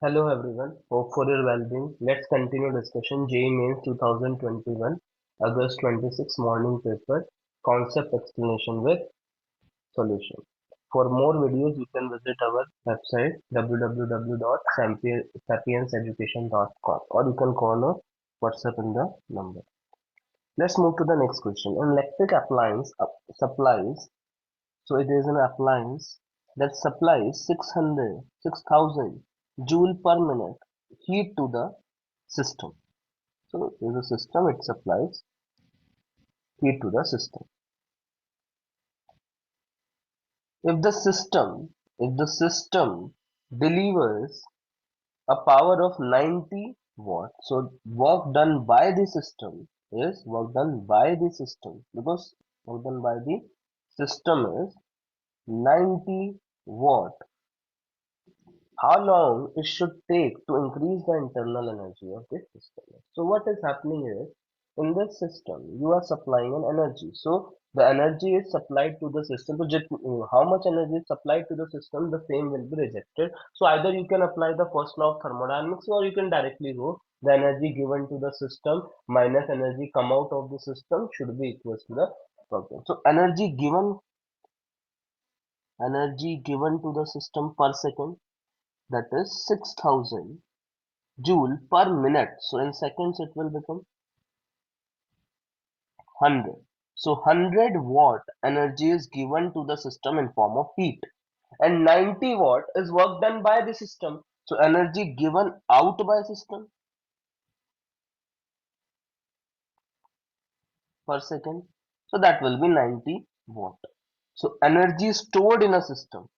Hello everyone, hope for your well-being. Let's continue discussion JEE Mains 2021 August 26 morning paper concept explanation with solution. For more videos you can visit our website www.sapienseducation.com or you can call or WhatsApp in the number. Let's move to the next question. An electric appliance supplies, so it is an appliance that supplies 6,000 joule per minute heat to the system. So there is a system, it supplies heat to the system. If the system delivers a power of 90 watts, so work done by the system is work done by the system because work done by the system is 90 watt. How long it should take to increase the internal energy of this system. So what is happening is, in this system you are supplying an energy, so the energy is supplied to the system. So how much energy is supplied to the system, the same will be rejected. So either you can apply the first law of thermodynamics or you can directly go the energy given to the system minus energy come out of the system should be equals to the problem. So energy given to the system per second, that is 6,000 joule per minute. So in seconds it will become 100. So 100 watt energy is given to the system in form of heat and 90 watt is work done by the system. So energy given out by system per second. So that will be 90 watt. So energy stored in a system.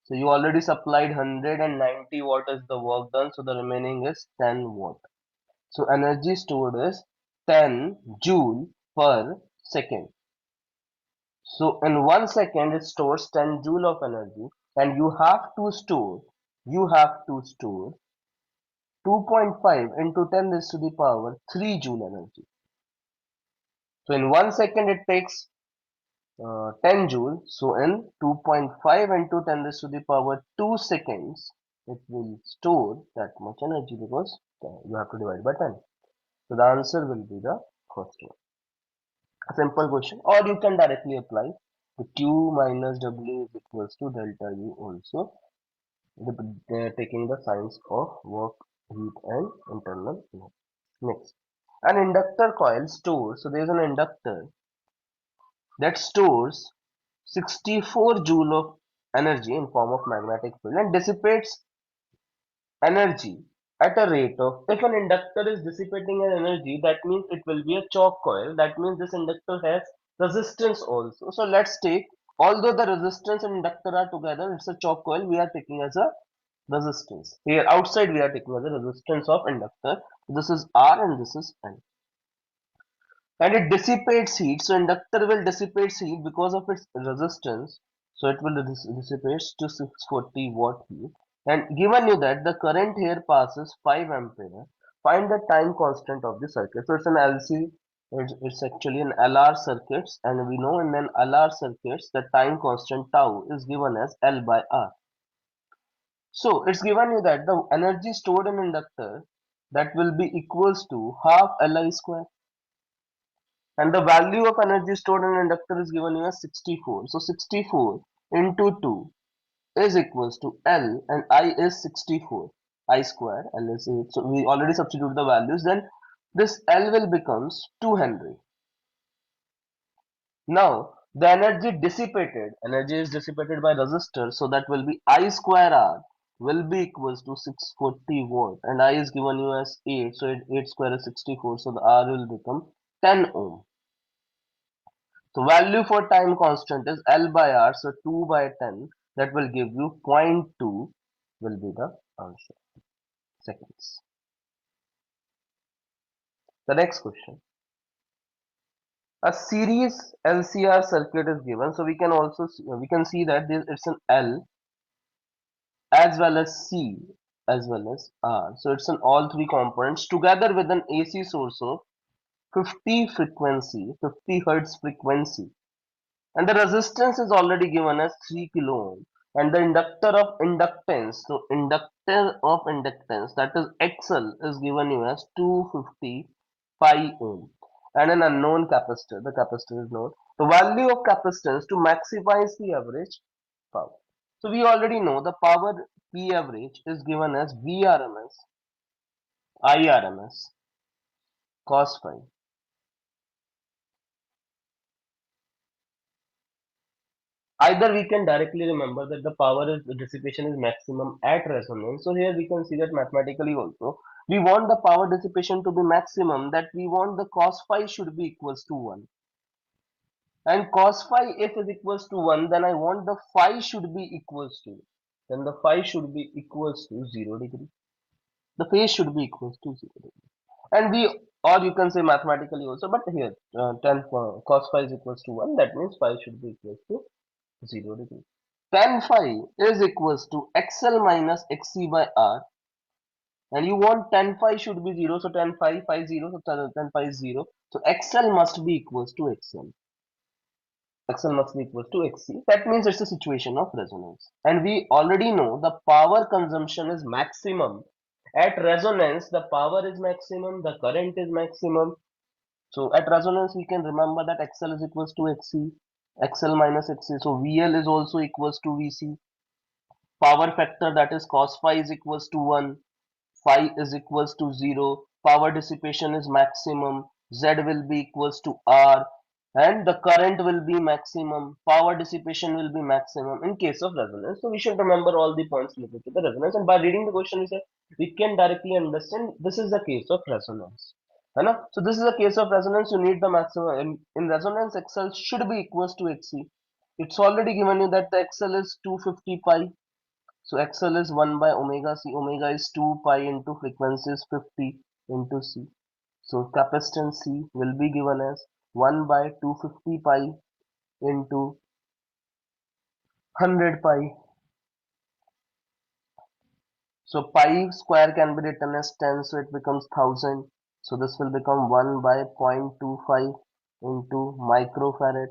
So you already supplied 190 watt is the work done. So the remaining is 10 watt. So energy stored is 10 joule per second. So in 1 second it stores 10 joule of energy and you have to store 2.5 into 10 raised to the power 3 joule energy. So in 1 second it takes 10 joule. So in 2.5 into 10 raised to the power 2 seconds it will store that much energy because you have to divide by 10. So the answer will be the first one. A simple question, or you can directly apply the Q minus W is equals to delta U also, taking the signs of work, heat and internal energy. Next, an inductor coil stores, so there is an inductor that stores 64 joule of energy in form of magnetic field and dissipates energy at a rate of, if an inductor is dissipating an energy, that means it will be a choke coil. That means this inductor has resistance also. So let's take, although the resistance and inductor are together, it's a choke coil, we are taking as a resistance. Here outside we are taking as a resistance of inductor. This is R and this is N. And it dissipates heat. So inductor will dissipate heat because of its resistance. So it will dissipate to 640 watt heat. And given you that the current here passes 5 ampere, find the time constant of the circuit. So it's an LC, it's actually an LR circuits, and we know in an LR circuits the time constant tau is given as L by R. So it's given you that the energy stored in inductor, that will be equals to half Li square. And the value of energy stored in inductor is given here as 64. So 64 into 2 is equals to L, and I is 64. I square, L is 8. So we already substitute the values. Then this L will becomes 2 Henry. Now the energy is dissipated by resistor. So that will be I square R will be equals to 640 watt. And I is given you as 8. So 8 square is 64. So the R will become 10 ohm. So value for time constant is L by R, so 2 by 10, that will give you zero point 0.2 will be the answer, seconds. The next question. A series LCR circuit is given, so we can see that it's an L as well as C as well as R. So it's an all three components together with an AC source of 50 Hertz frequency. And the resistance is already given as 3 kilo ohm and the inductor of inductance, so inductor of inductance, that is XL, is given you as 250 pi ohm, and an unknown capacitor, the capacitor is known. The value of capacitance to maximize the average power. So we already know the power P average is given as Vrms, Irms, cos phi. Either we can directly remember that the power is the dissipation is maximum at resonance. So here we can see that mathematically also we want the power dissipation to be maximum, that we want the cos phi should be equals to 1, and cos phi if is equals to 1, then I want the phi should be equals to, then the phi should be equals to 0 degree, the phase should be equals to 0 degree, and we, or you can say mathematically also, but here 10 cos phi is equals to 1, that means phi should be equals to 0 degree. Tan phi is equals to XL minus XC by R, and you want tan phi should be 0, so tan phi 0, so tan phi is 0, so XL must be equals to XL. XL must be equals to XC. That means it's a situation of resonance. And we already know the power consumption is maximum. At resonance, the power is maximum, the current is maximum. So at resonance, we can remember that XL is equals to XC, XL minus XC. So VL is also equals to VC. Power factor, that is cos phi is equals to 1, phi is equals to 0, power dissipation is maximum, Z will be equals to R, and the current will be maximum, power dissipation will be maximum in case of resonance. So we should remember all the points related to the resonance, and by reading the question we can directly understand this is the case of resonance. है So this is a case of resonance, you need the maximum. In resonance, XL should be equals to XC. It's already given you that the XL is 250 pi. So XL is 1 by omega C. Omega is 2 pi into frequency is 50 into C. So capacitance C will be given as 1 by 250 pi into 100 pi. So pi square can be written as 10, so it becomes 1000. So this will become 1 by 0.25 into microfarad.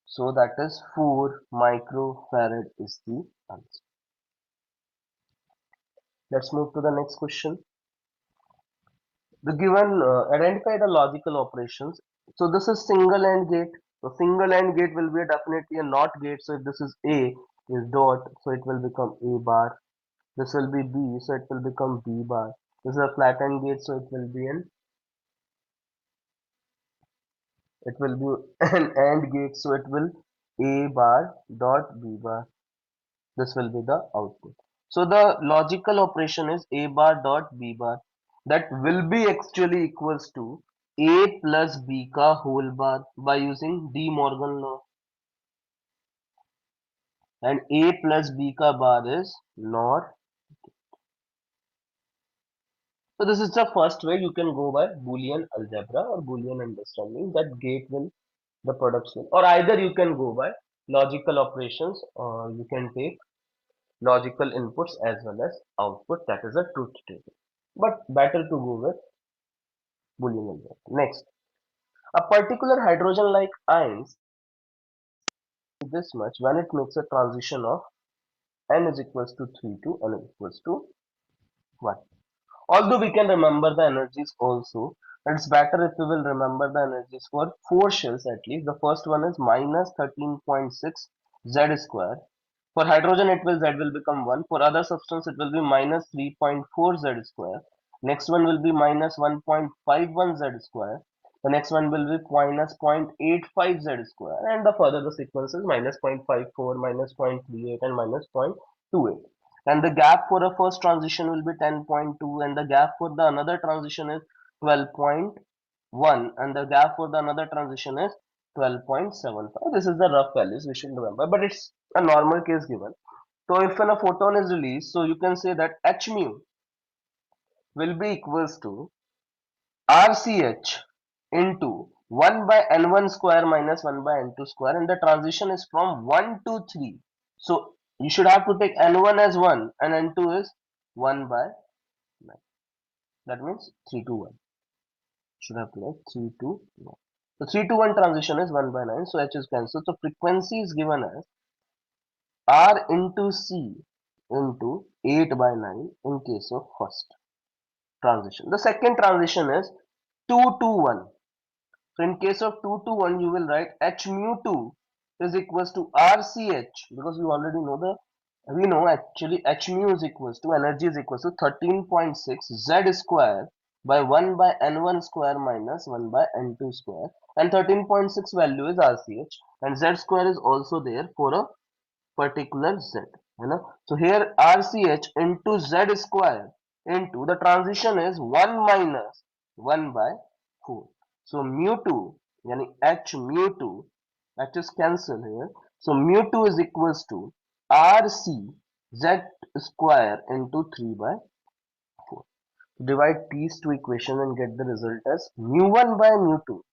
So that is 4 microfarad is the answer. Let's move to the next question. The given identify the logical operations. So this is single AND gate. So single AND gate will be definitely a NOT gate. So if this is A is dot, so it will become A bar. This will be B, so it will become B bar. This is a flat AND gate, so it will be an AND gate, so it will A bar dot B bar. This will be the output. So the logical operation is A bar dot B bar, that will be actually equals to A plus B ka whole bar by using De Morgan law, and A plus B ka bar is NOR. So this is the first way you can go by Boolean algebra or Boolean understanding, that gate will, the products will, or either you can go by logical operations, or you can take logical inputs as well as output, that is a truth table. But better to go with Boolean algebra. Next, a particular hydrogen-like ion this much when it makes a transition of n is equals to 3 to n is equals to 1. Although we can remember the energies also, it's better if we will remember the energies for 4 shells at least. The first one is minus 13.6 z square. For hydrogen Z will become 1. For other substance it will be minus 3.4 z square. Next one will be minus 1.51 z square. The next one will be minus 0.85 z square, and the further the sequence is minus 0.54, minus 0.38 and minus 0.28. And the gap for a first transition will be 10.2, and the gap for the another transition is 12.1, and the gap for the another transition is 12.75. This is the rough values we should remember, but it's a normal case given. So if when a photon is released, so you can say that h mu will be equals to RCH into 1 by n1 square minus 1 by n2 square, and the transition is from 1 to 3. So you should have to take n1 as 1 and n2 is 1 by 9. That means 3 to 1. Should have to like 3 to 1. So 3 to 1 transition is 1 by 9. So H is cancelled. So frequency is given as R into C into 8 by 9 in case of first transition. The second transition is 2 to 1. So in case of 2 to 1, you will write H mu 2 is equals to RCH, because we know actually H mu is equals to energy is equals to 13.6 Z square by 1 by N1 square minus 1 by N2 square, and 13.6 value is RCH, and Z square is also there for a particular Z. So here RCH into Z square into the transition is 1 minus 1 by 4. So mu 2, yani H mu 2, H is cancel here. So mu 2 is equals to RC Z square into 3 by 4. Divide these two equations and get the result as mu 1 by mu 2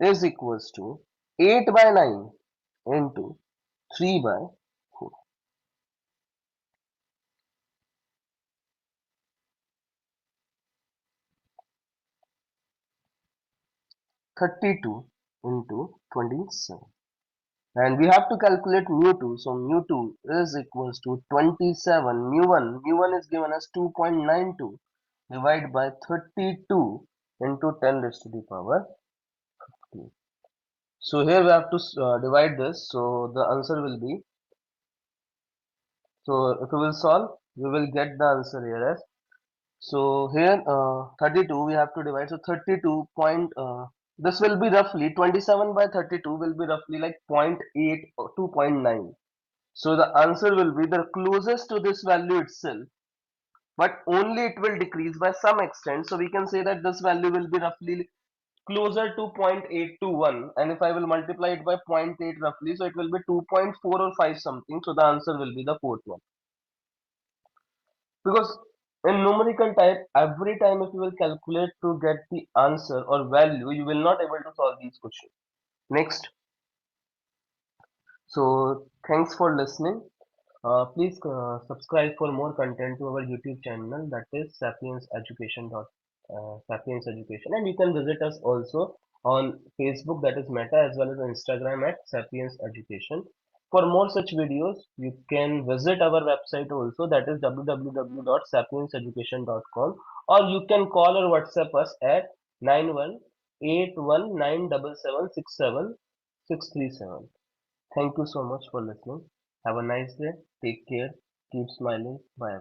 is equals to 8 by 9 into 3 by 4. 32 into 27, and we have to calculate mu 2. So mu 2 is equals to 27. Mu 1 is given as 2.92, divide by 32 into 10 raised to the power 2. So here we have to divide this, so the answer will be, so if we will solve, we will get the answer here as, so here 32 we have to divide, so 32 point, this will be roughly 27 by 32 will be roughly like 0.8 or 2.9. So the answer will be the closest to this value itself, but only it will decrease by some extent. So we can say that this value will be roughly closer to 0.8 to 1, and if I will multiply it by 0.8 roughly, so it will be 2.4 or 5 something. So the answer will be the fourth one, because in numerical type, every time if you will calculate to get the answer or value, you will not able to solve these questions. Next. So thanks for listening. Please subscribe for more content to our YouTube channel, that is Sapiens Education, and you can visit us also on Facebook, that is Meta, as well as Instagram at Sapiens Education. For more such videos, you can visit our website also, that is www.sapienseducation.com, or you can call or WhatsApp us at 918197767637. Thank you so much for listening. Have a nice day. Take care. Keep smiling. Bye.